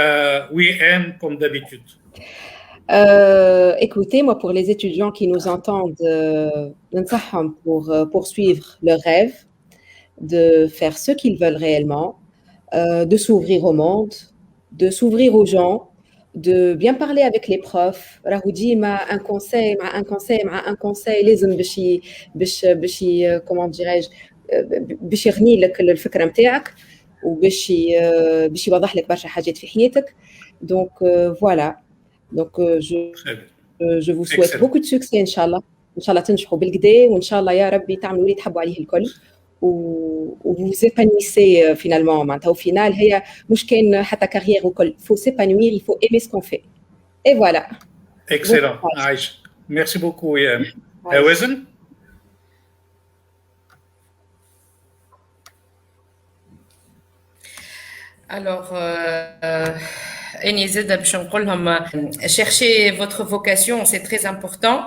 oui, Anne, comme d'habitude. Écoutez, moi, pour les étudiants qui nous entendent, pour poursuivre leur rêve, de faire ce qu'ils veulent réellement, de s'ouvrir au monde, de s'ouvrir aux gens, de bien parler avec les profs. راهو ديما un conseil لازم باش comment dirais-je باش يغني لك الفكرة نتاعك وباش يوضح لك برشا حاجات في حياتك. Donc voilà. Donc je vous souhaite beaucoup de succès إن شاء الله. إن شاء الله تنجحوا بالكدا وإن شاء الله يا ربي تعملوا اللي تحبوا عليه الكل. Ou vous épanouissez finalement. Au final, هي مش كان حتى carrière وكل. Il faut s'épanouir, il faut aimer ce qu'on fait. Et voilà. Excellent. Aïcha. Merci beaucoup, Yann. Wezen? Alors, chercher votre vocation, c'est très important.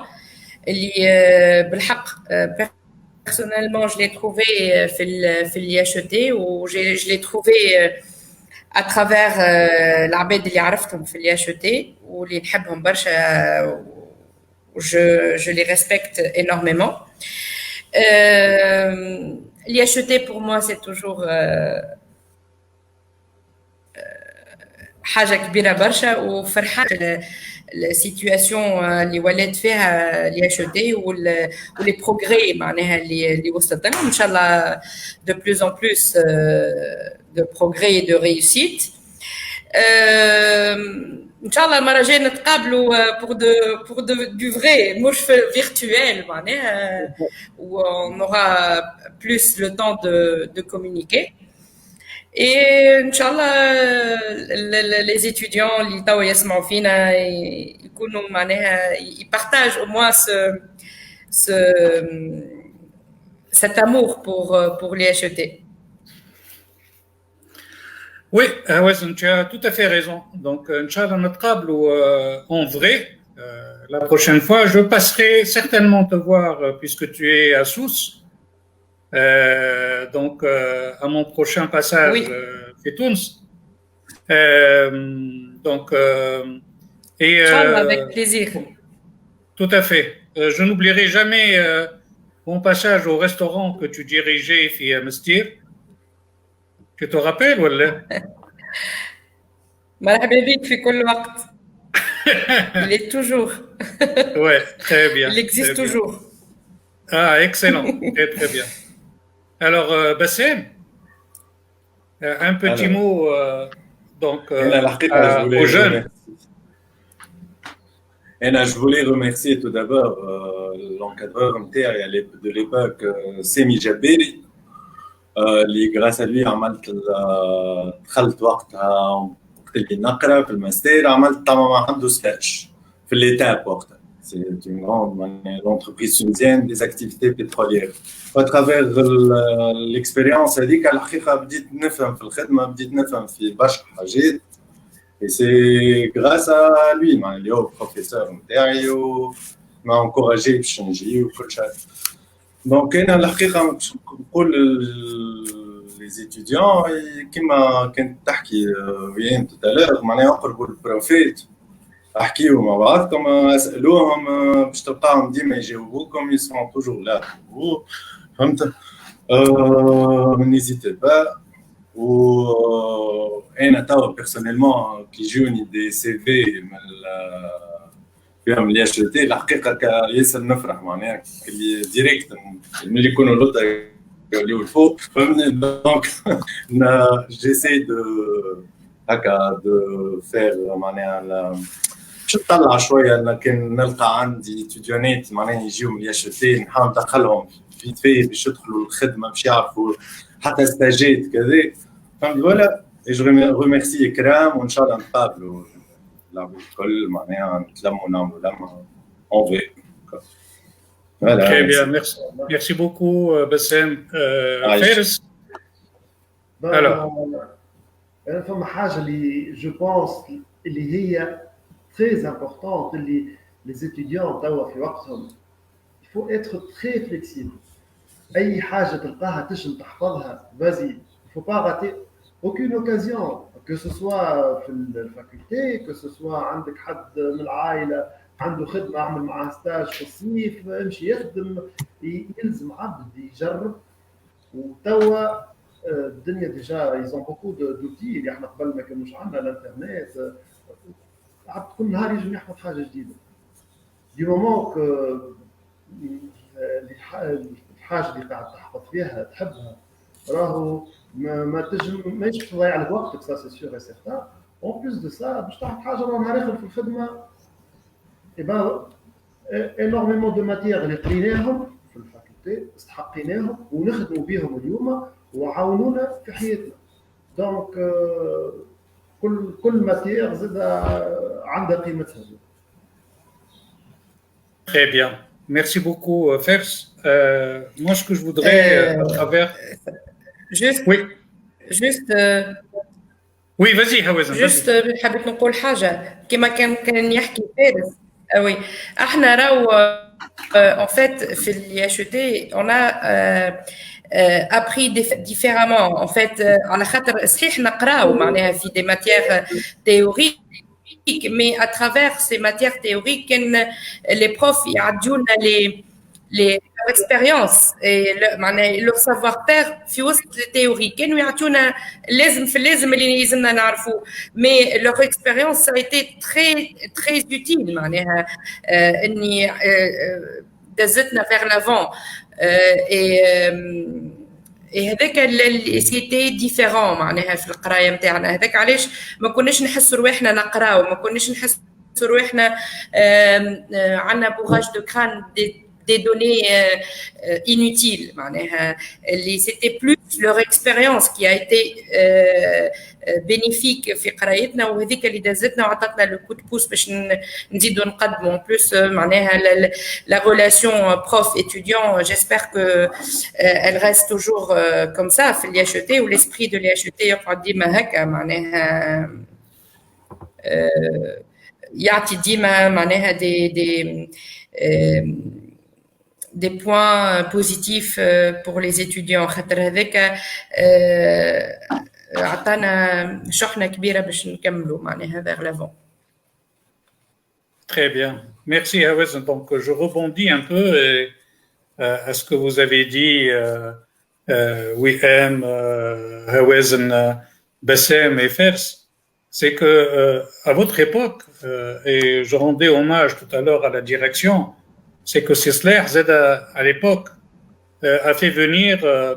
Personnellement, je l'ai trouvé في l'IHET ou je l'ai trouvé à travers العباد اللي عرفتهم في l'IHET واللي نحبهم برشا je les respecte énormément. L'IHET pour moi c'est toujours حاجة كبيرة برشا وفرحة السيتواسيون اللي ولات فيها الياشوتي ولي بروغري معناها اللي وصلت لهم ان شاء الله de plus en plus de progrès et de réussite. ان شاء الله المره الجايه نتقابلوا pour du vrai مش virtuel معناها où on aura plus le temps de communiquer. Et Inch'Allah, les étudiants اللي توا يسمعوا فينا يكونوا معناها ils partagent au moins cet amour pour l'IHET. Oui, tu as tout à fait raison. Donc, Inch'Allah, نتقابلوا en vrai. La prochaine fois, je passerai certainement te voir puisque tu es à Sousse. Donc, à mon prochain passage chez Tunis. Donc, avec plaisir. Tout à fait. Je n'oublierai jamais mon passage au restaurant que tu dirigeais à Mestir. Tu te rappelles ou là? مرحبا بك في كل وقت. Il est toujours. Ouais, très bien. Il existe toujours. Ah, excellent. Très, très bien. Alors, Bassem, un petit mot donc, aux jeunes. Je voulais remercier tout d'abord l'encadreur de l'époque, Semi Jabiri, grâce à lui, دخلت وقتها وقت اللي نقرا في الماستر عملت طبعا عنده ستاج في l'étape وقتها. C'est une grande entreprise tunisienne des activités pétrolières. À travers l'expérience هذيك الحقيقة بديت نفهم في الخدمة بديت نفهم في برشا حاجات. Et c'est grâce à lui اللي هو البروفيسور نتاعي وما انكوراجي باش نجي وكل شيء. دونك أنا الحقيقة نقول les étudiants كما كنت تحكي ويان tout معناها يقربوا البروفيت احكيوا مع بعضكم اسالوهم باش تلقاهم ديما يجاوبوكم يسمعوا توجور لا فهمت n'hésitez pas وانا توا بيرسونيلمون كي يجوني دي سي في فيهم الاتش تي الحقيقه ياسر نفرح معناها اللي ديريكت ملي يكونوا لوطا يوليو الفوق فهمني دونك جيسي دو هكا دو فير معناها باش نطلع شويه لكن نلقى عندي ستوديونات معناها يجيو من الياشتي نحاول ندخلهم في باش يدخلوا الخدمه باش يعرفوا حتى ستاجيت كذا فهمت ولا جو ريميرسي كرام وان شاء الله نتقابلوا الكل معناها نتلموا نعملوا لما اون في Voilà. Très bien, merci beaucoup Bassem. Faris. Alors, فما حاجه اللي جو بونس اللي هي très importante اللي les étudiants توا في وقتهم faut être très flexible. أي حاجة تلقاها تشم تحفظها vas-y. Il ne faut pas rater aucune occasion, que ce soit في الفاكولتي que ce soit عندك حد من العائلة عنده خدمة عمل معاه ستاج في الصيف امشي يخدم يلزم عبد يجرب وتوا الدنيا ديجا ايزون بوكو دوتي اللي احنا قبل ما كانوش عندنا الانترنت عبد كل نهار يجي يحفظ حاجة جديدة دي مومون الحاجة اللي قاعد تحفظ فيها تحبها راهو ما تجم ماهيش تضيع لك وقتك سا سي سيغ اي سيغتان اون بليس دو سا باش تعرف حاجة راه نهار اخر في الخدمة ايبا انورميمون دو ماتيير اللي قريناهم في الفاكولتي استحقيناهم ونخدموا بهم اليوم وعاونونا في حياتنا دونك كل ماتيير زاد عندها قيمتها. Très bien. Merci beaucoup, Fers. Moi, ce que je voudrais, à travers... Juste... Oui. Juste... Oui, vas-y, Hawazan. Juste, حبيت نقول حاجة كما كان يحكي فارس. Oui. احنا راهو en fait في الياشوتي on a appris différemment en fait على خاطر صحيح نقراو معناها في des matières théoriques mais à travers ces matières théoriques les profs يعدونا les expériences et leur savoir-faire في وسط التhéorie كانوا يعطونا لازم اللي لازمنا نعرفوه mais leur expérience ça a été très utile معناها اني دزتنا vers l'avant et هذاك اللي سيتي ديفيرون معناها في القرايه نتاعنا هذاك علاش ما كناش نحسوا رواحنا نقراو ما كناش نحسوا رواحنا عندنا بوغاج دو كران des données inutiles معناها اللي c'était plus leur expérience qui a été bénéfique في قرايتنا وهذيك اللي دازتنا وعطتنا لو كود بوس باش نزيدوا نقدموا بلوس معناها la relation prof étudiant j'espère que elle reste toujours comme ça في l'IHET ou l'esprit de l'IHET يقعد ديما هكا معناها يعطي ديما معناها des points positifs pour les étudiants خاطر هذاك عطانا شحنة كبيرة باش نكملوا معناها vers l'avant. Très bien. Merci Hawazan. Donc je rebondis un peu à ce que vous avez dit Wiham, Hawazan, Bassem et Fers. C'est que à votre époque et je rendais hommage tout à l'heure à la direction c'est que Sisler à l'époque a fait venir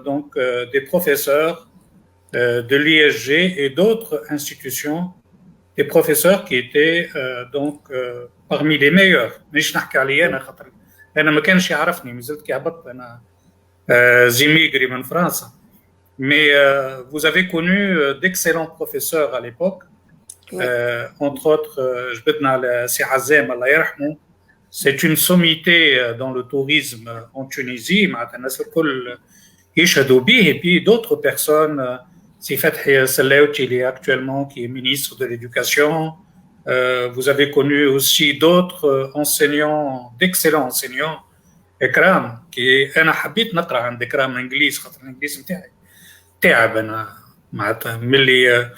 donc des professeurs de l'ISG et d'autres institutions, des professeurs qui étaient donc parmi les meilleurs. مش نحكي علي أنا ما كانش يعرفني مازلت كي هبطت أنا زميلي من فرنسا. Mais vous avez connu d'excellents professeurs à l'époque, entre autres جبدنا على سي عزام الله يرحمه. C'est une sommité dans le tourisme en Tunisie, et puis d'autres personnes, c'est Fathi Salaouti, qui est actuellement qui est ministre de l'Éducation. Vous avez connu aussi d'autres enseignants, d'excellents enseignants. Ekram, qui est un habit نقرأ عند Ekram إنجليز خاطر الإنجليزي متاعي تعب أنا معناتها ملي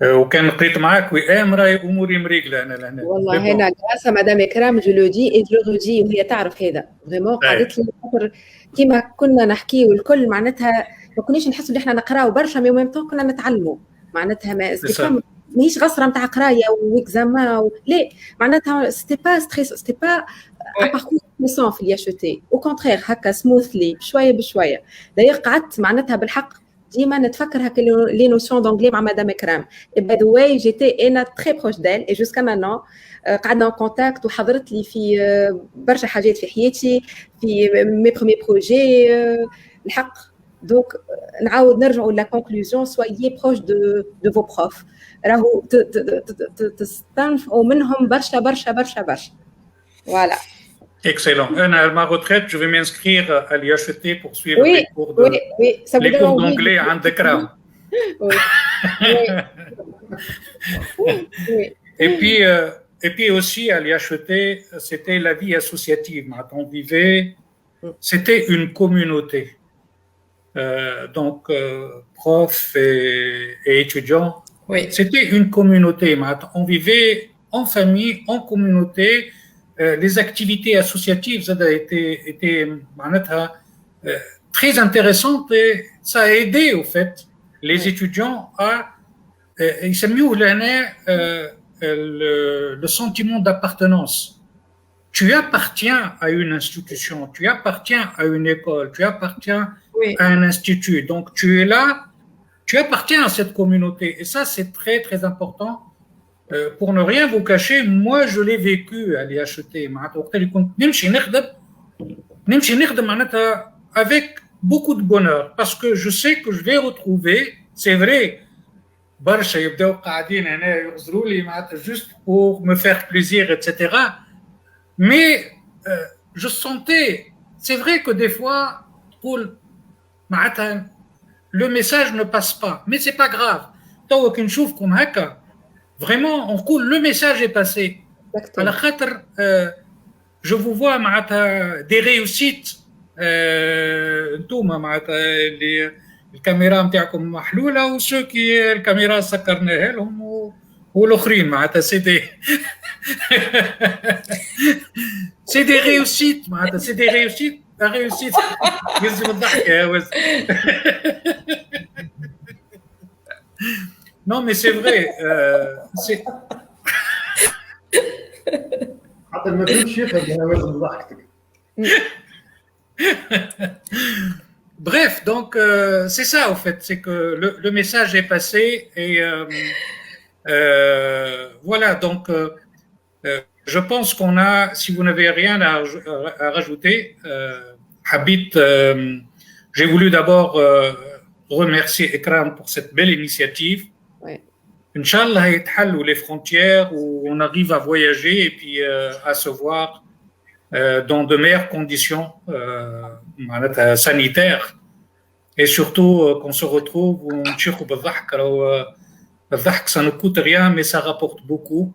وكان قريت معاك وئام راهي اموري مريقله انا لهنا والله هنا غراسه مدام اكرام جو لو دي اي جو رودي وهي تعرف هذا فريمون قالت لي خاطر كيما كنا نحكيو الكل معناتها ما كناش نحسوا اللي احنا نقراو برشا مي ميم طون كنا نتعلموا معناتها ماهيش غصره نتاع قرايه واكزامان لا معناتها سيتي با ستريس سيتي با ان باركور كونسون في الياشوتي او كونترير هكا سموثلي شويه بشويه داير قعدت معناتها بالحق ديما نتفكر هكا لي نوسيون دونجلي مع مدام اكرام باي ذا واي جيتي انا تري بروش دال اي جوسكا مانون قعدنا ان كونتاكت وحضرت لي في برشا حاجات في حياتي في مي بروميي بروجي الحق دونك نعاود نرجعوا لا كونكلوزيون سويي بروش دو فو بروف راهو تستنفعوا منهم برشا برشا برشا برشا فوالا. Excellent. À ma retraite, je vais m'inscrire à l'IHET pour suivre les cours d'anglais à Dekram. Oui. Et puis, et puis aussi à l'IHET, c'était la vie associative. On vivait, c'était une communauté. Donc, profs et étudiants, Oui. c'était une communauté. On vivait en famille, en communauté. Les activités associatives, ça a été très intéressantes et ça a aidé, au fait, les étudiants à le sentiment d'appartenance. Tu appartiens à une institution, tu appartiens à une école, tu appartiens à un institut. Donc, tu es là, tu appartiens à cette communauté. Et ça, c'est très, très important. Pour ne rien vous cacher, moi, je l'ai vécu à l'IHET. Avec beaucoup de bonheur, parce que je sais que je vais retrouver, c'est vrai, juste pour me faire plaisir, etc. Mais je sentais, c'est vrai que des fois, le message ne passe pas, mais c'est pas grave. Vraiment, on coule, le message est passé. Je vous vois des réussites. انتوما معناتها اللي الكاميرا نتاعكم محلوله وشو كي الكاميرا سكرناها لهم والاخرين معناتها سي دي سي دي ريوسيت معناتها سي دي ريوسيت ريوسيت يلزم الضحك يا وز Non, mais c'est vrai. C'est... حتى ما فهمتش يفهم يا وز ضحكتك. Bref, donc c'est ça, au fait, c'est que le message est passé et voilà, donc je pense qu'on a, si vous n'avez rien à rajouter, Habit, j'ai voulu d'abord remercier Ekram pour cette belle initiative. Ouais. Inch'Allah, يتحلوا les frontières où on arrive à voyager et puis à se voir dans de meilleures conditions sanitaires et surtout qu'on se retrouve où on tire ça ne coûte rien mais ça rapporte beaucoup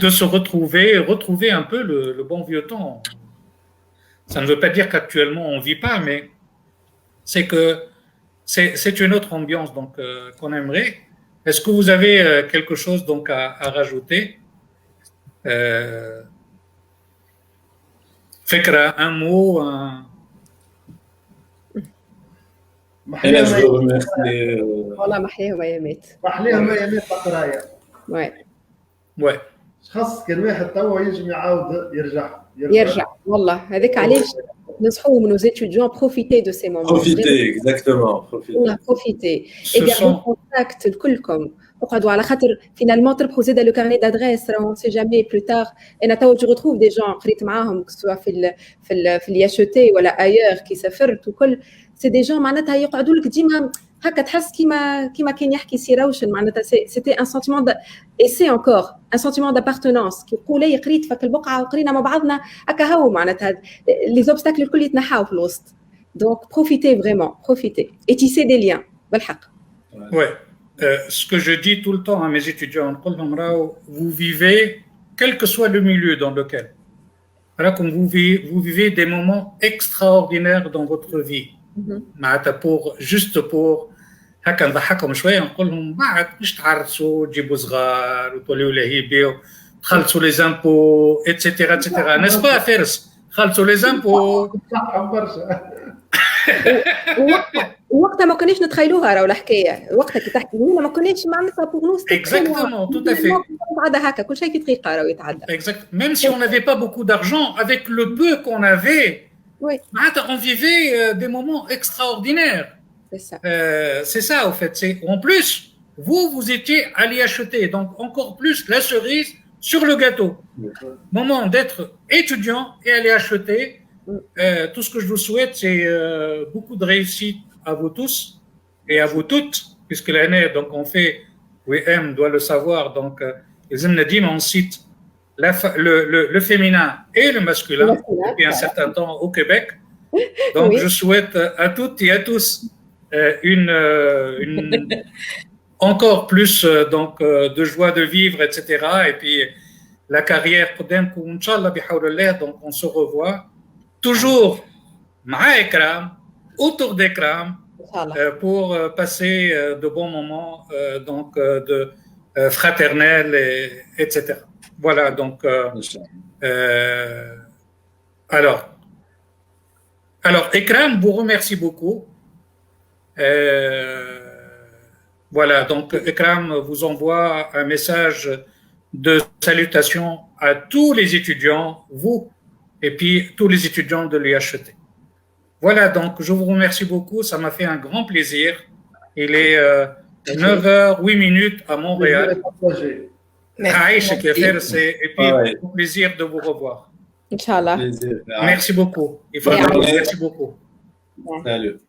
de se retrouver un peu le bon vieux temps. Ça ne veut pas dire qu'actuellement on vit pas, mais c'est que c'est une autre ambiance donc qu'on aimerait. Est-ce que vous avez quelque chose donc à rajouter? فكرة un mot أنا je vous remercie. والله محليهم ايامات محليهم ايامات القرايه. ouais خاص كان واحد توا ينجم يعاود يرجع والله هذاك علاش نصحوا من nos étudiants profiter de ces moments. Profiter, exactement. Profiter. Et garder contact الكلكم. وقعدوا على خاطر finalement تربحوا زاده لو كارني d'adresse, on sait jamais plus tard. انا تو جو retrouve des gens قريت معاهم سواء في الياشوتي ولا اير كي سافرت وكل سي دي جون معناتها يقعدوا لك ديما هكا تحس كيما كان يحكي سي روشن معناتها سيتي ان سنتيمون اي سي انكور ان سنتيمون دابارتونونس كيقول لي قريت فك البقعه وقرينا مع بعضنا هكا هو معناتها لي زوبستاكل الكل يتنحاو في الوسط دونك بروفيتي فريمون بروفيتي اي تيسي دي ليان بالحق. Ce que je dis tout le temps à mes étudiants, vous vivez, quel que soit le milieu dans lequel, voilà, comme vous vivez des moments extraordinaires dans votre vie. Juste pour هكا نضحكهم شويه نقول لهم بعد مش تعرسوا تجيبوا صغار وتوليوا لهيبي تخلصوا لي زامبو اتسيتيرا اتسيتيرا ناس با فارس خلصوا لي زامبو وقتها ما كناش نتخيلوها راهو الحكايه وقتها كي تحكي لنا ما كناش معناتها بور نو exactement tout à fait عاد هكا كل شيء في دقيقه راهو يتعدى exact même si on n'avait pas beaucoup d'argent avec le peu qu'on avait on vivait des moments extraordinaires. C'est ça au fait. En plus, vous étiez à l'IHET, donc encore plus la cerise sur le gâteau. Moment d'être étudiant et à l'IHET. Tout ce que je vous souhaite, c'est beaucoup de réussite à vous tous et à vous toutes, puisque l'année, donc on fait, WM doit le savoir, donc les Nadim, on cite le féminin et le masculin depuis un certain temps au Québec. Donc je souhaite à toutes et à tous encore plus de joie de vivre, etc. Et puis la carrière, donc on se revoit toujours autour d'Ekram pour passer de bons moments de fraternels, etc. Voilà, donc alors Ekram vous remercie beaucoup. Voilà, donc Ekram vous envoie un message de salutation à tous les étudiants, vous, et puis tous les étudiants de l'IHET. Voilà, donc je vous remercie beaucoup, ça m'a fait un grand plaisir. Il est 9h08 à Montréal. Merci. Et puis, au plaisir de vous revoir. Inch'Allah. Merci beaucoup. Merci beaucoup. Salut.